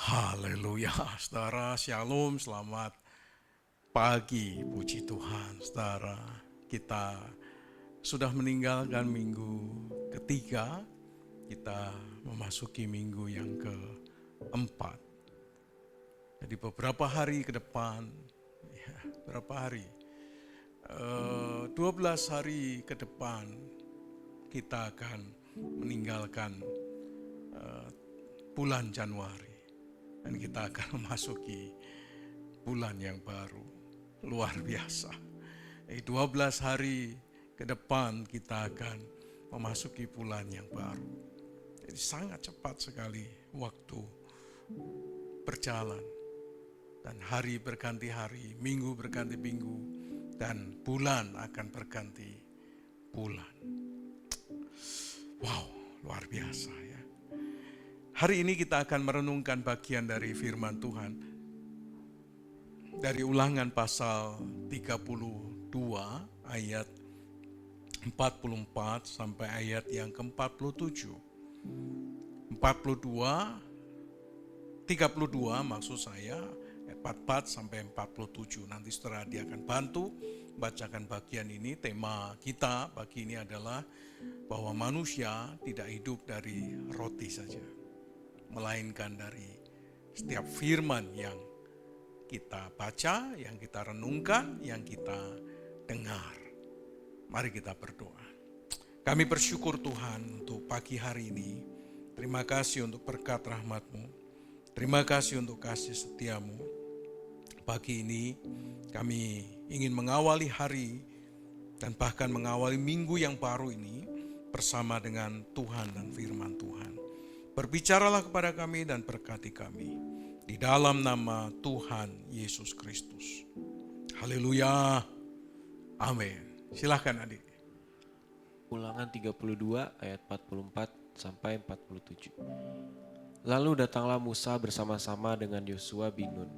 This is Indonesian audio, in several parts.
Haleluya, saudara, shalom, selamat pagi, puji Tuhan, saudara. Kita sudah meninggalkan minggu ketiga, kita memasuki minggu yang keempat. Jadi beberapa hari ke depan, berapa hari? 12 hari ke depan kita akan meninggalkan bulan Januari. Dan kita akan memasuki bulan yang baru, luar biasa. 12 hari ke depan kita akan memasuki bulan yang baru. Jadi sangat cepat sekali waktu berjalan. Dan hari berganti hari, minggu berganti minggu, dan bulan akan berganti bulan. Wow, luar biasa ya. Hari ini kita akan merenungkan bagian dari firman Tuhan dari Ulangan pasal 32 ayat 44 sampai ayat yang ke-47. 42, 32 maksud saya, 44 sampai 47. Nanti setelah dia akan bantu bacakan bagian ini. Tema kita pagi ini adalah bahwa manusia tidak hidup dari roti saja, melainkan dari setiap firman yang kita baca, yang kita renungkan, yang kita dengar. Mari kita berdoa. Kami bersyukur Tuhan untuk pagi hari ini. Terima kasih untuk berkat rahmat-Mu. Terima kasih untuk kasih setia-Mu. Pagi ini kami ingin mengawali hari dan bahkan mengawali minggu yang baru ini bersama dengan Tuhan dan firman Tuhan. Berbicaralah kepada kami dan berkati kami. Di dalam nama Tuhan Yesus Kristus. Haleluya. Amin. Silakan adik. Ulangan 32 ayat 44 sampai 47. Lalu datanglah Musa bersama-sama dengan Yosua bin Nun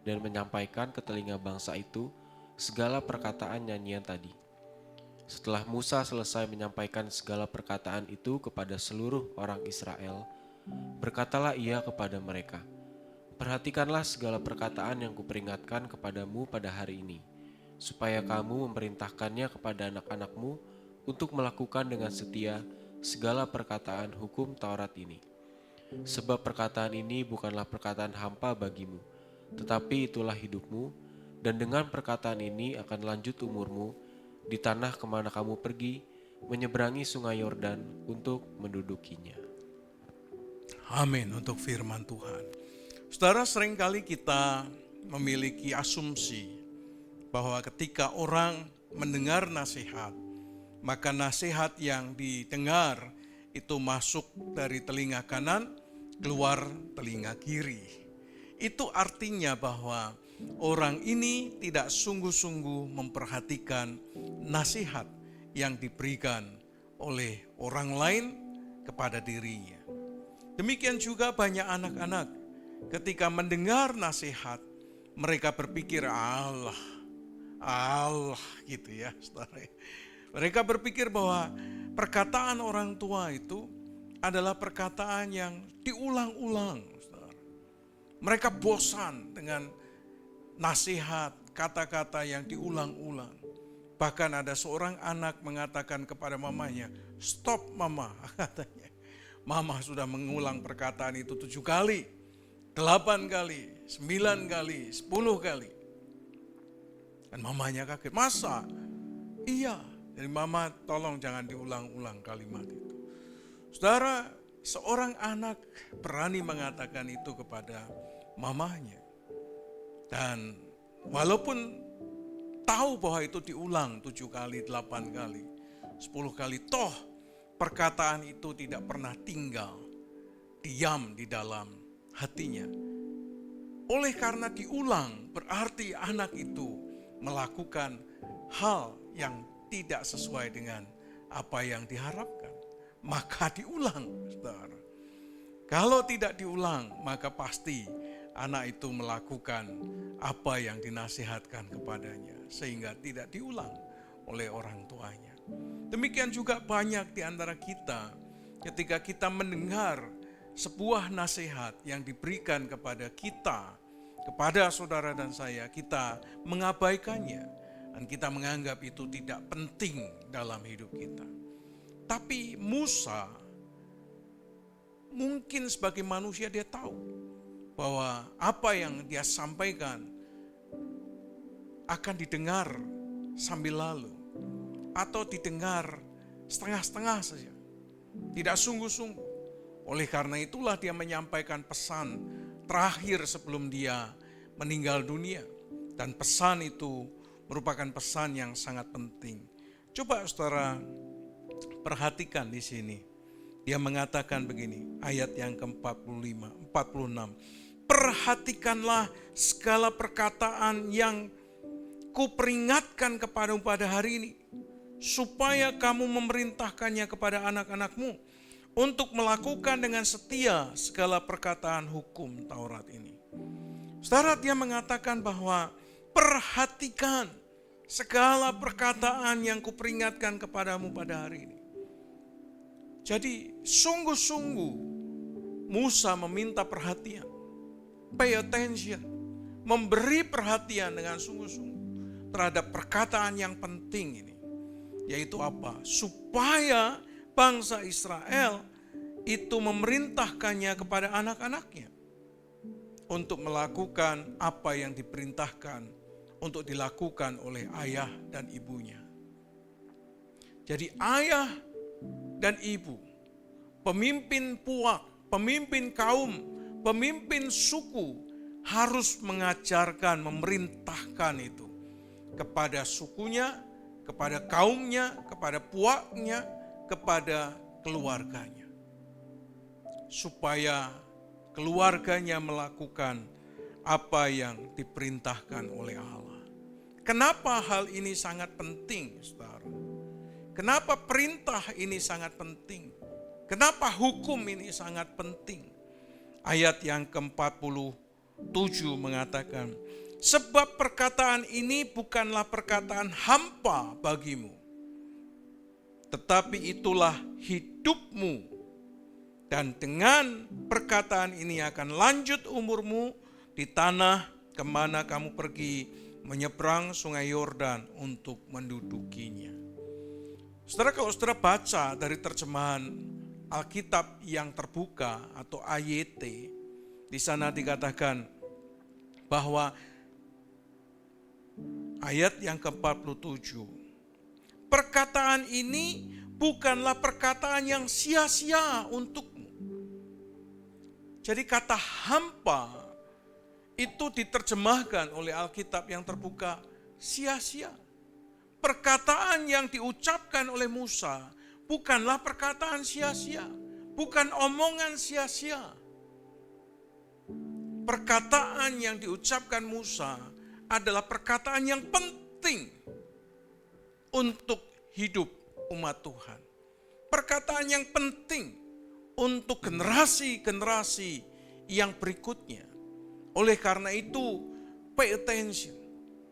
dan menyampaikan ke telinga bangsa itu segala perkataan nyanyian tadi. Setelah Musa selesai menyampaikan segala perkataan itu kepada seluruh orang Israel, berkatalah ia kepada mereka, perhatikanlah segala perkataan yang kuperingatkan kepadamu pada hari ini, supaya kamu memerintahkannya kepada anak-anakmu untuk melakukan dengan setia segala perkataan hukum Taurat ini. Sebab perkataan ini bukanlah perkataan hampa bagimu, tetapi itulah hidupmu, dan dengan perkataan ini akan lanjut umurmu di tanah kemana kamu pergi, menyeberangi sungai Yordan untuk mendudukinya. Amin untuk firman Tuhan. Saudara, seringkali kita memiliki asumsi bahwa ketika orang mendengar nasihat, maka nasihat yang didengar itu masuk dari telinga kanan, keluar telinga kiri. Itu artinya bahwa orang ini tidak sungguh-sungguh memperhatikan nasihat yang diberikan oleh orang lain kepada dirinya. Demikian juga banyak anak-anak ketika mendengar nasihat, mereka berpikir Allah gitu ya, saudara. Mereka berpikir bahwa perkataan orang tua itu adalah perkataan yang diulang-ulang, saudara. Mereka bosan dengan nasihat, kata-kata yang diulang-ulang. Bahkan ada seorang anak mengatakan kepada mamanya, "Stop mama," katanya. Mama sudah mengulang perkataan itu 7 kali, 8 kali, 9 kali, 10 kali. Dan mamanya kaget, "Masa?" "Iya." Jadi mama tolong jangan diulang-ulang kalimat itu. Saudara, seorang anak berani mengatakan itu kepada mamanya. Dan walaupun tahu bahwa itu diulang 7 kali, 8 kali, 10 kali, toh perkataan itu tidak pernah tinggal, diam di dalam hatinya. Oleh karena diulang, berarti anak itu melakukan hal yang tidak sesuai dengan apa yang diharapkan. Maka diulang, saudara. Kalau tidak diulang, maka pasti anak itu melakukan apa yang dinasihatkan kepadanya, sehingga tidak diulang oleh orang tuanya. Demikian juga banyak di antara kita ketika kita mendengar sebuah nasihat yang diberikan kepada kita, kepada saudara dan saya, kita mengabaikannya dan kita menganggap itu tidak penting dalam hidup kita. Tapi Musa mungkin sebagai manusia dia tahu bahwa apa yang dia sampaikan akan didengar sambil lalu atau didengar setengah-setengah saja, tidak sungguh-sungguh. Oleh karena itulah dia menyampaikan pesan terakhir sebelum dia meninggal dunia. Dan pesan itu merupakan pesan yang sangat penting. Coba saudara perhatikan di sini. Dia mengatakan begini, ayat yang ke-45, 46. Perhatikanlah segala perkataan yang kuperingatkan kepadamu pada hari ini, supaya kamu memerintahkannya kepada anak-anakmu untuk melakukan dengan setia segala perkataan hukum Taurat ini. Saudara, dia mengatakan bahwa perhatikan segala perkataan yang kuperingatkan kepadamu pada hari ini. Jadi sungguh-sungguh Musa meminta perhatian, pay attention, memberi perhatian dengan sungguh-sungguh terhadap perkataan yang penting ini. Yaitu apa? Supaya bangsa Israel itu memerintahkannya kepada anak-anaknya untuk melakukan apa yang diperintahkan untuk dilakukan oleh ayah dan ibunya. Jadi ayah dan ibu, pemimpin puak, pemimpin kaum, pemimpin suku harus mengajarkan, memerintahkan itu kepada sukunya, kepada kaumnya, kepada puaknya, kepada keluarganya. Supaya keluarganya melakukan apa yang diperintahkan oleh Allah. Kenapa hal ini sangat penting, saudara? Kenapa perintah ini sangat penting? Kenapa hukum ini sangat penting? Ayat yang ke-47 mengatakan, sebab perkataan ini bukanlah perkataan hampa bagimu, tetapi itulah hidupmu. Dan dengan perkataan ini akan lanjut umurmu di tanah kemana kamu pergi menyeberang sungai Yordan untuk mendudukinya. Saudara, kalau saudara baca dari terjemahan Alkitab yang terbuka atau AYT, di sana dikatakan bahwa ayat yang ke-47, perkataan ini bukanlah perkataan yang sia-sia untukmu. Jadi kata hampa itu diterjemahkan oleh Alkitab yang terbuka sia-sia. Perkataan yang diucapkan oleh Musa bukanlah perkataan sia-sia, bukan omongan sia-sia. Perkataan yang diucapkan Musa adalah perkataan yang penting untuk hidup umat Tuhan. Perkataan yang penting untuk generasi-generasi yang berikutnya. Oleh karena itu, pay attention.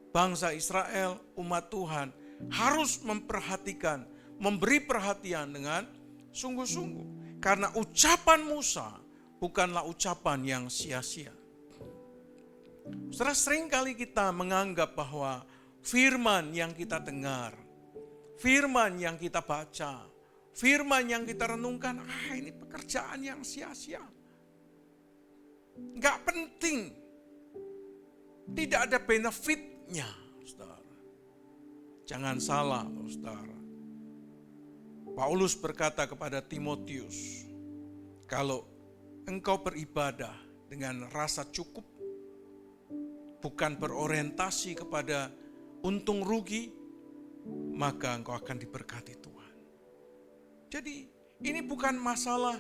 Bangsa Israel, umat Tuhan harus memperhatikan, memberi perhatian dengan sungguh-sungguh. Karena ucapan Musa bukanlah ucapan yang sia-sia. Saudara, seringkali kita menganggap bahwa firman yang kita dengar, firman yang kita baca, firman yang kita renungkan, ini pekerjaan yang sia-sia. Enggak penting. Tidak ada benefitnya, saudara. Jangan salah, saudara. Paulus berkata kepada Timotius, kalau engkau beribadah dengan rasa cukup, bukan berorientasi kepada untung rugi, maka engkau akan diberkati Tuhan. Jadi ini bukan masalah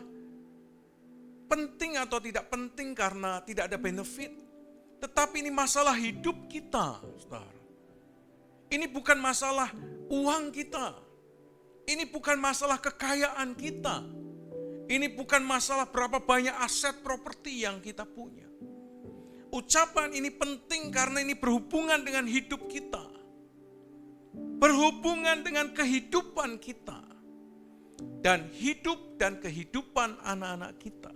penting atau tidak penting karena tidak ada benefit. Tetapi ini masalah hidup kita, saudara. Ini bukan masalah uang kita. Ini bukan masalah kekayaan kita. Ini bukan masalah berapa banyak aset properti yang kita punya. Ucapan ini penting karena ini berhubungan dengan hidup kita. Berhubungan dengan kehidupan kita. Dan hidup dan kehidupan anak-anak kita.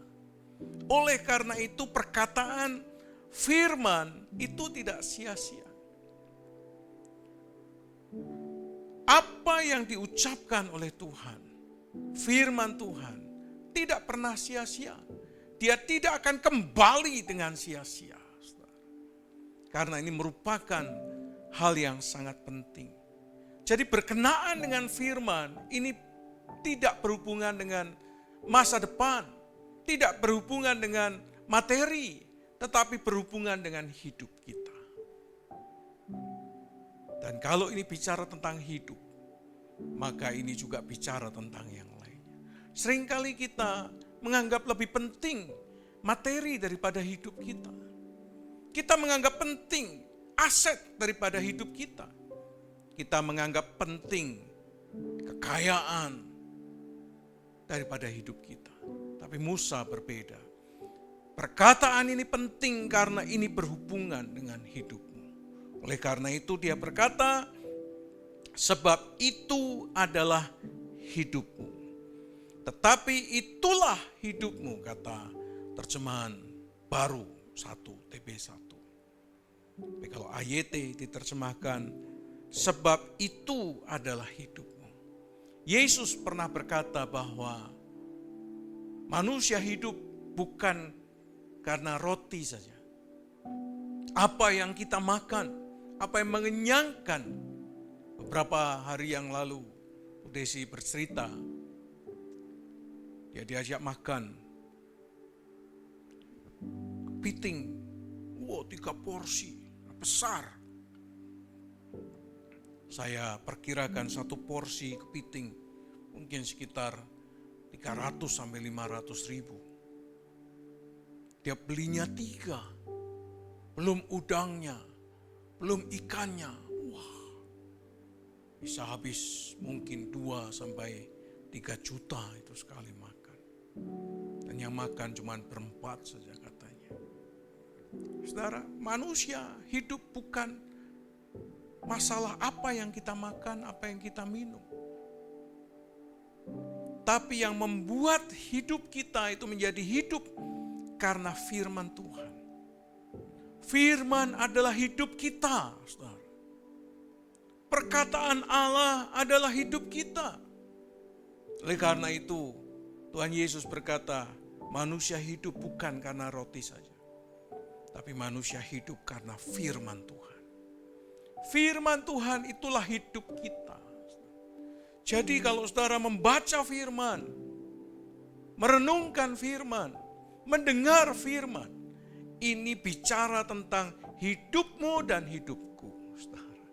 Oleh karena itu perkataan firman itu tidak sia-sia. Apa yang diucapkan oleh Tuhan, firman Tuhan, tidak pernah sia-sia. Dia tidak akan kembali dengan sia-sia. Karena ini merupakan hal yang sangat penting. Jadi berkenaan dengan firman, ini tidak berhubungan dengan masa depan, tidak berhubungan dengan materi, tetapi berhubungan dengan hidup kita. Dan kalau ini bicara tentang hidup, maka ini juga bicara tentang yang lainnya. Seringkali kita menganggap lebih penting materi daripada hidup kita. Kita menganggap penting aset daripada hidup kita. Kita menganggap penting kekayaan daripada hidup kita. Tapi Musa berbeda. Perkataan ini penting karena ini berhubungan dengan hidupmu. Oleh karena itu dia berkata, sebab itu adalah hidupmu. Tetapi itulah hidupmu, kata terjemahan baru 1 TB1. Tapi kalau AYT diterjemahkan, sebab itu adalah hidupmu. Yesus pernah berkata bahwa manusia hidup bukan karena roti saja. Apa yang kita makan, apa yang mengenyangkan. Beberapa hari yang lalu, Bu Desi bercerita, dia diajak makan kepiting, 3 porsi. Besar. Saya perkirakan 1 porsi kepiting mungkin sekitar 300 sampai 500 ribu. Dia belinya 3. Belum udangnya, belum ikannya. Wah, bisa habis mungkin 2 sampai 3 juta itu sekali makan. Dan yang makan cuma berempat saja katanya. Saudara, manusia hidup bukan masalah apa yang kita makan, apa yang kita minum. Tapi yang membuat hidup kita itu menjadi hidup karena firman Tuhan. Firman adalah hidup kita, saudara. Perkataan Allah adalah hidup kita. Oleh karena itu, Tuhan Yesus berkata, manusia hidup bukan karena roti saja. Tapi manusia hidup karena firman Tuhan. Firman Tuhan itulah hidup kita. Jadi kalau saudara membaca firman, merenungkan firman, mendengar firman, ini bicara tentang hidupmu dan hidupku, saudara.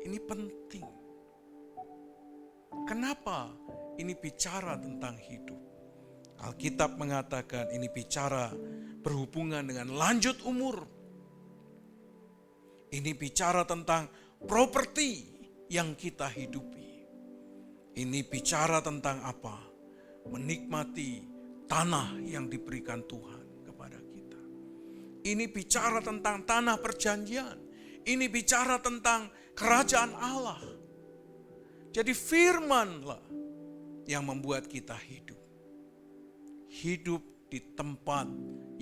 Ini penting. Kenapa ini bicara tentang hidup? Alkitab mengatakan ini bicara berhubungan dengan lanjut umur. Ini bicara tentang properti yang kita hidupi. Ini bicara tentang apa? Menikmati tanah yang diberikan Tuhan kepada kita. Ini bicara tentang tanah perjanjian. Ini bicara tentang kerajaan Allah. Jadi firmanlah yang membuat kita hidup. Hidup di tempat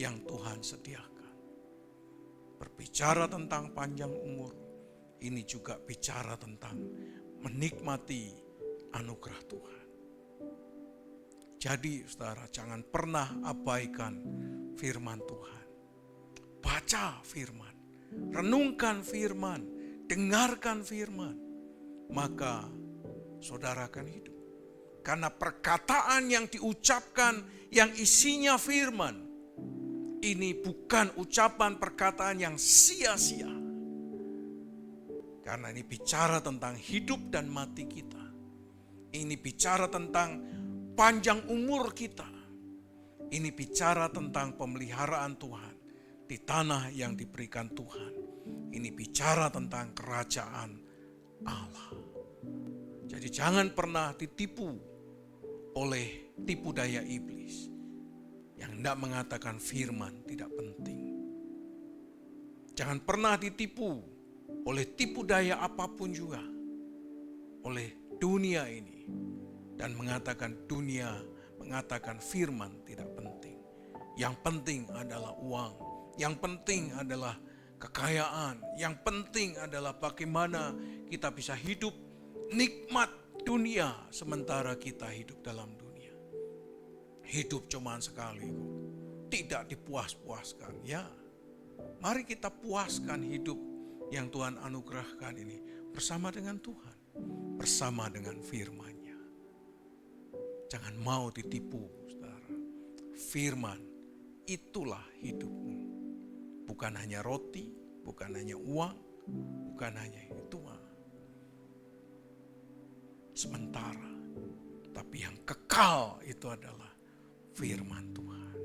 yang Tuhan sediakan. Berbicara tentang panjang umur, ini juga bicara tentang menikmati anugerah Tuhan. Jadi saudara, jangan pernah abaikan firman Tuhan. Baca firman, renungkan firman, dengarkan firman, maka saudara akan hidup. Karena perkataan yang diucapkan yang isinya firman, ini bukan ucapan perkataan yang sia-sia. Karena ini bicara tentang hidup dan mati kita. Ini bicara tentang panjang umur kita. Ini bicara tentang pemeliharaan Tuhan di tanah yang diberikan Tuhan. Ini bicara tentang kerajaan Allah. Jadi jangan pernah ditipu oleh tipu daya iblis yang hendak mengatakan firman tidak penting. Jangan pernah ditipu oleh tipu daya apapun juga oleh dunia ini dan mengatakan dunia mengatakan firman tidak penting. Yang penting adalah uang, yang penting adalah kekayaan, yang penting adalah bagaimana kita bisa hidup nikmat dunia sementara kita hidup dalam dunia. Hidup cuma sekali kok, tidak dipuas-puaskan ya. Mari kita puaskan hidup yang Tuhan anugerahkan ini bersama dengan Tuhan, bersama dengan firman-Nya. Jangan mau ditipu, saudara. Firman itulah hidupmu. Bukan hanya roti, bukan hanya uang, bukan hanya itu sementara. Tapi yang kekal itu adalah firman Tuhan.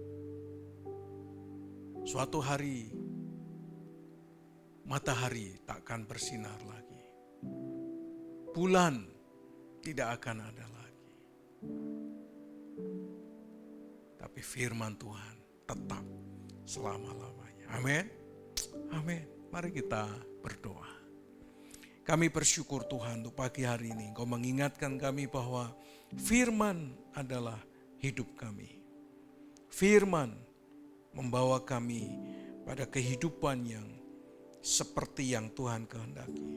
Suatu hari matahari takkan bersinar lagi. Bulan tidak akan ada lagi. Tapi firman Tuhan tetap selama-lamanya. Amin. Amin. Mari kita berdoa. Kami bersyukur Tuhan untuk pagi hari ini Engkau mengingatkan kami bahwa firman adalah hidup kami. Firman membawa kami pada kehidupan yang seperti yang Tuhan kehendaki.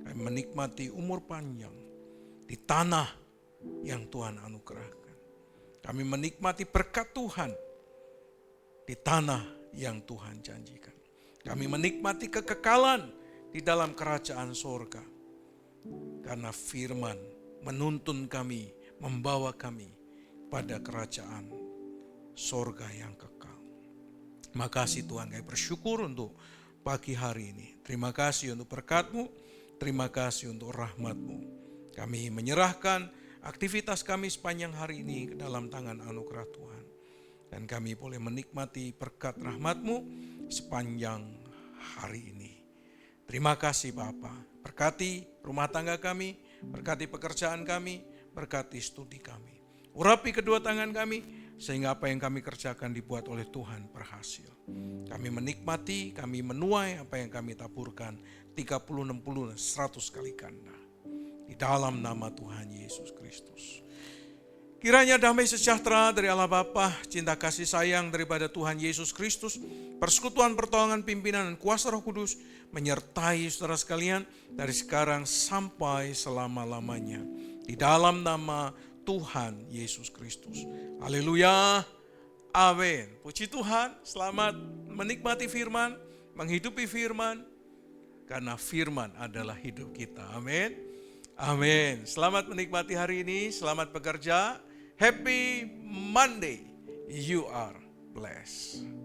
Kami menikmati umur panjang di tanah yang Tuhan anugerahkan. Kami menikmati berkat Tuhan di tanah yang Tuhan janjikan. Kami menikmati kekekalan di dalam kerajaan sorga. Karena firman menuntun kami, membawa kami pada kerajaan sorga yang kekal. Makasih Tuhan, kami bersyukur untuk pagi hari ini. Terima kasih untuk berkat-Mu, terima kasih untuk rahmat-Mu. Kami menyerahkan aktivitas kami sepanjang hari ini ke dalam tangan anugerah Tuhan. Dan kami boleh menikmati berkat rahmat-Mu sepanjang hari ini. Terima kasih Bapa, berkati rumah tangga kami, berkati pekerjaan kami, berkati studi kami. Urapi kedua tangan kami, sehingga apa yang kami kerjakan dibuat oleh Tuhan berhasil. Kami menikmati, kami menuai apa yang kami taburkan 30, 60, 100 kali ganda. Di dalam nama Tuhan Yesus Kristus. Kiranya damai sejahtera dari Allah Bapa, cinta kasih sayang daripada Tuhan Yesus Kristus, persekutuan pertolongan pimpinan dan kuasa Roh Kudus menyertai saudara sekalian dari sekarang sampai selama-lamanya. Di dalam nama Tuhan Yesus Kristus. Haleluya. Amin. Puji Tuhan, selamat menikmati firman, menghidupi firman, karena firman adalah hidup kita. Amin. Amin. Selamat menikmati hari ini, selamat bekerja. Happy Monday. You are blessed.